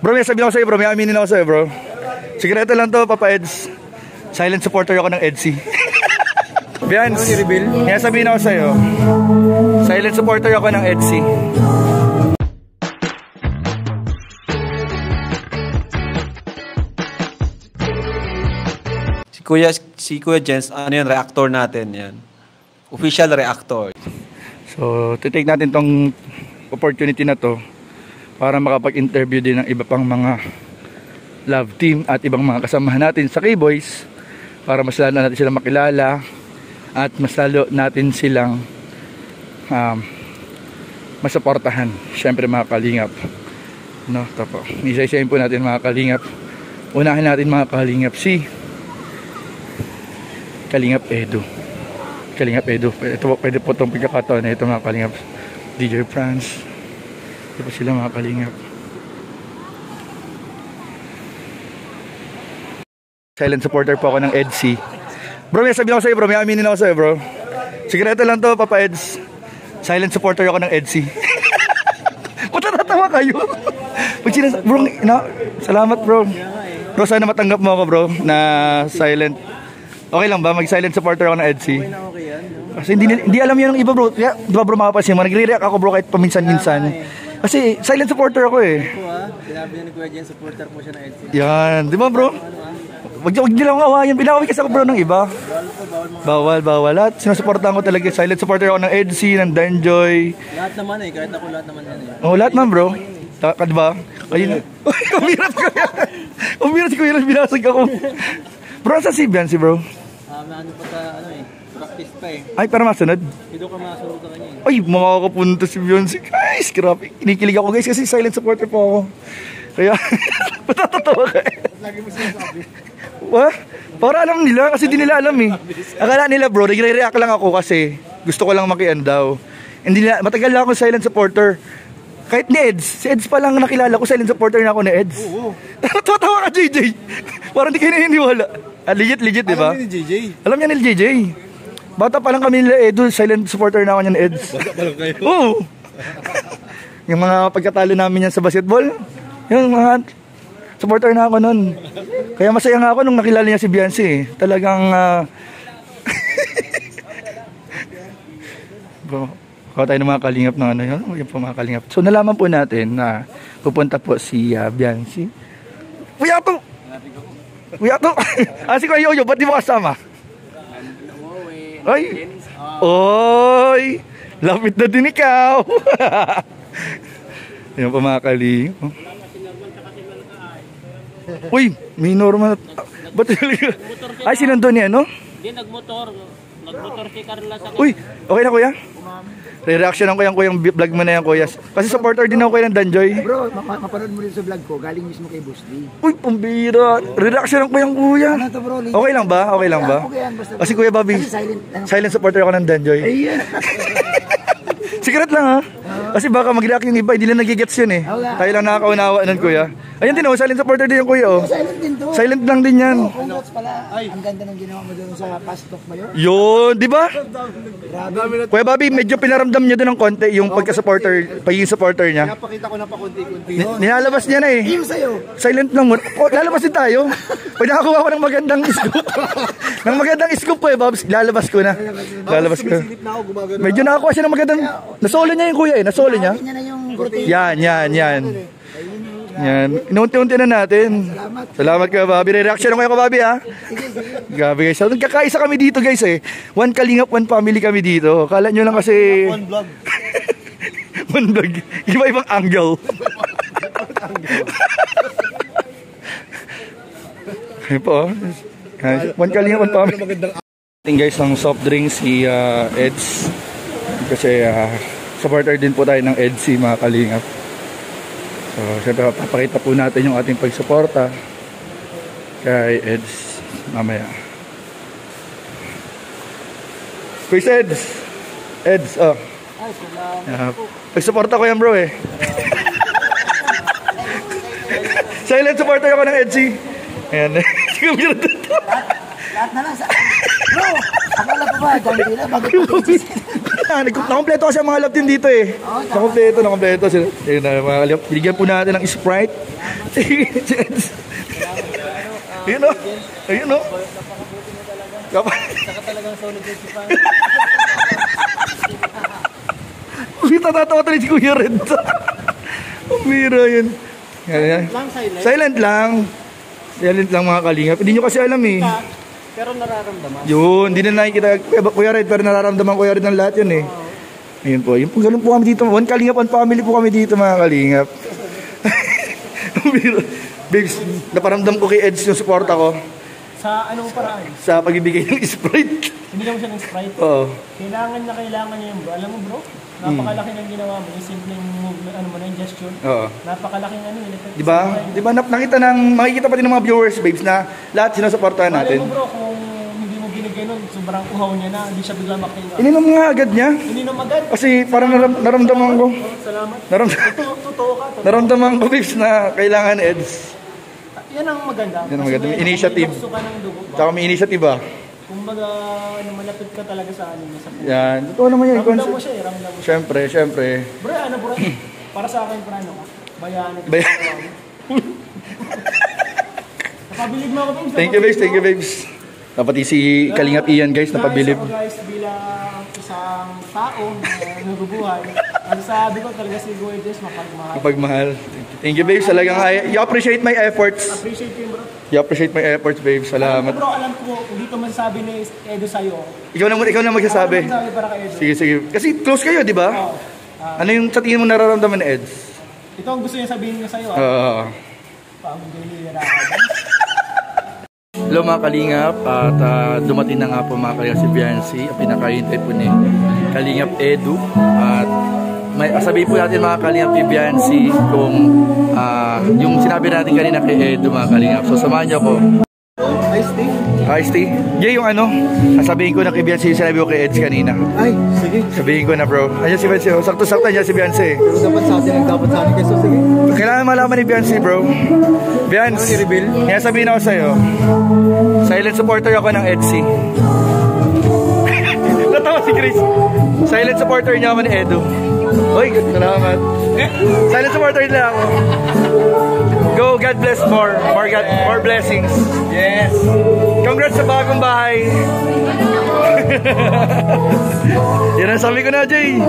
Bro, may sabihin ako sa'yo bro, may aminin ako sa'yo bro. Sikreto lang to, Papa Eds. Silent supporter ako ng Edsy. Bians, may sabihin ako sa'yo. Silent supporter ako ng Edsy. Si Kuya Jens, ano yun, reactor natin yan. Official reactor. So, titake natin tong opportunity na to para makapag-interview din ng iba pang mga love team at ibang mga kasamahan natin sa K-Boys para mas lalo natin silang makilala at mas lalo natin silang masuportahan. Siyempre mga kalingap, no? Tapos, isa-isahin po natin mga kalingap. Unahin natin mga kalingap si Kalingap Edu. Kalingap Edu. Pwede po itong pagkakataon na ito mga kalingap. DJ France. Ito po sila mga kalingap. Silent supporter po ako ng Edsy. Bro, may sabihin ako sa'yo bro. May aminin ako sa'yo bro. Sikreto lang to, Papa Eds. Silent supporter ako ng Edsy. Matatatawa kayo. Bro, salamat bro. Bro, sana matanggap mo ako bro na silent. Okay lang ba? Mag-silent supporter ako ng Edsy. Okay na okay yan. No? Kasi hindi alam yan ng iba bro. Kaya, di ba bro mapapansin mo, nagre-react ako bro kahit paminsan-minsan. Kasi silent supporter ako eh. Sinabi niya ni Kuya Jen, supporter po siya ng Edsy. Yan, di ba bro? Wag nila akong awayan. Pinakaway kasi ako bro ng iba. Bawal. At sinusuportahan ko talaga. Silent supporter ako ng Edsy, ng Danjoy. Lahat naman eh. Kahit ako lahat naman yan eh. Oh, lahat man bro. Diba? Kayo na. Umirat ko yan. Umirat si Kuya, binasag ako. Bro, sa si Biancy bro? Ano pa ta, ano eh, practice pa eh. Ay, para masunod? Hindi ko masunod sa kanya eh. Ay, makakapunta si Biancy. Guys, grabe. Kinikilig ako guys kasi silent supporter po ako. Kaya, patatawa ka eh. Lagi mo sinasabi. What? Para alam nila kasi di nila alam eh. Akala nila bro, nagre-react lang ako kasi gusto ko lang makian daw. Hindi nila, matagal lang ako silent supporter. Kahit ni Eds, si Eds pa lang nakilala ko, silent supporter na ako ni Eds. Oo. Tawa ka JJ. Parang di kayo naniniwala. Legit, di ba? Alam niya ni JJ. Alam niya ni JJ. Bata pa lang kami nila Edu, silent supporter na ako niya ni Eds. Bata pa lang kayo? Oo. Yung mga pagkatalo namin yan sa basketball, yung mga supporter na ako nun. Kaya masaya nga ako nung nakilala niya si Biancy eh. Talagang bro, kuha tayo ng mga kalingap ng ano yun. Yung po mga kalingap. So nalaman po natin na pupunta po si Biancy. Puyato! Si Kuya Yoyo, ba't di mo kasama? Ay! Oy! Lapit na din ikaw! Yan po mga kalingap. Uy! May normal. Ba't ay, sinandun niya, no? Hindi, nagmotor si Carla sa... Uy! Okay na kuya? Re-reaction ko yung vlog mo na yan kuya. Kasi supporter din ako kuya ng Danjoy. Bro, mapanood mo rin sa vlog ko. Galing mismo kay Boss D. Uy, pambira. Re-reaction ko yung kuya. Ano to bro? Okay lang ba? Okay lang ba? Okay yan. Kasi kuya Bobby, silent supporter ako ng Danjoy. Ayan. Secret lang ha. Kasi baka mag-react yung iba, hindi lang nagigets yun eh. Tayo lang nakakaunawa nun kuya. Ayun din oh, silent supporter din yung kuya oh. Silent din to. Silent lang din yan. Congrats pala. Ang ganda ng ginawa mo doon sa past talk ba yun? Yun, di ba? Kuya Bobby, medyo pinaramdam niya doon ng konti yung pagka-supporter, pagiging supporter niya. Napakita ko na pa konti-konti. Nilalabas niya na eh. Yung sa'yo. Silent lang mo. Oh, lalabas din tayo. Pag nakakuha ko ng magandang scoop. ng magandang scoop ko eh, Bobs. Lalabas ko na. Lalabas ko. Medyo nakakuha siya ng magandang... Nasolo niya yung kuya eh. Nasolo niya. Yan. Inunti-unti na natin. Salamat ka, Bobby. Re-reaction ako ko, Bobby, ha? Gabi, guys. Nagkakaisa kami dito, guys, eh. One kalingap, one family kami dito. Kala nyo lang kasi... One vlog. One vlog. Iba-ibang angle. Ayun po, one kalingap, one family. Ating guys, ng soft drinks, si Eds. Kasi supporter din po tayo ng Edsy, mga kalingap. So, siyempre, papakita po natin yung ating pagsuporta kay Eds mamaya. Quiz Eds, oh. Pagsuporta ko yan, bro, eh. Silent supporter ako ng Edsy. Ayan. Lahat na lang sa... Bro! Akala ko ba? Dahil na, bago pa Nakompleto kasi ang mga love team dito eh. Nakompleto sila. Ayun na mga kalingap. Binigyan po natin ng Sprite. Ayun o. Ayun o. Saka talagang solid yung si Pan. Natatawa tayo si Kuya Red. Ang bira yun. Yan. Lang silent. Silent lang mga kalingap. Hindi nyo kasi alam eh. Pero nararamdaman. Yun, hindi na nakikita Kuya Red, pero nararamdaman Kuya Red ng lahat yun eh. Ayun po, yun po, ganun po kami dito. One Kalingap, one family po kami dito mga kalingap. Babes, naparamdam ko kay Eds yung support ako Sa anong paraan? sa pagbibigay ng Sprite. Hindi lang siya ng Sprite. Oo. Kailangan niya yun bro. Alam mo bro, napakalaki ng ginawa mo. Yung simpleng movement, ano mo na yung gesture. Oo. Napakalaking ano yun. Di ba makikita pati ng mga viewers, babes, na lahat sinusuportahan natin. Alam mo bro, kung hindi mo binigay nun, sobrang uhaw niya na, hindi siya bigla makinga. Ininom nga agad niya. Ininom agad. Kasi parang naramdaman ko. Salamat. Totoo ka. Naramdaman ko, babes, na kailangan Eds. Yan ang maganda. Yan ang maganda. May initiative. Gusto ka ng dugo. Tsaka may initiative ah. Kumbaga, malapit ka talaga sa ano niya sa puso. Yan. Totoo naman yan. Ramdam mo siya eh, ramdam mo siya. Siyempre. Bro, ano bro? Para sa akin, ano ka? Bayani. Napabilib mo ako, babes. Thank you, babes. Napati si Kalingap Ian, guys, napabilib. Ako guys, bilang isang tao na nabubuhay, ang sabi ko talaga si Kuya Jess, mapagmahal. Mapagmahal. Thank you, babes. Talagang you appreciate my efforts. Appreciate you bro. You appreciate my efforts, babes. Salamat. Bro, alam ko, hindi ko masasabi ni Edo sa'yo. Ikaw na magsasabi. Ako na para kay Edo. Sige. Kasi close kayo, di ba? Oo. Ano yung sa tingin mo nararamdaman ni Eds? Ito ang gusto niya sabihin niya sa'yo. Paano ginilira ka? Hello mga Kalingap, at dumating na nga po mga Kalingap si Biancy, ang pinakahintay po ni Kalingap Edu. At may sabihin po natin mga Kalingap ni Biancy kung yung sinabi natin kanina kay Edu mga Kalingap. So samahan niyo ko. Ice tea? Yeah, yung ano, sabihin ko na kay Biancy yung sinabi ko kay Eds kanina. Ay, sige. Sabihin ko na bro. Ayan si Biancy, sakto-sakto niya si Biancy. Pero dapat sa atin ang dapat sa atin kayo. Sige. Kailangan malaman ni Biancy bro. Biancy, kaya sabihin ako sa'yo, silent supporter ako ng Edsy. Natawa si Chris. Silent supporter niya ako ni Edu. Uy, salamat. Silent supporter nila ako. Go, God bless more blessings. Yes. Congrats sa bagong bahay. Yan ang sabi ko na, Jay.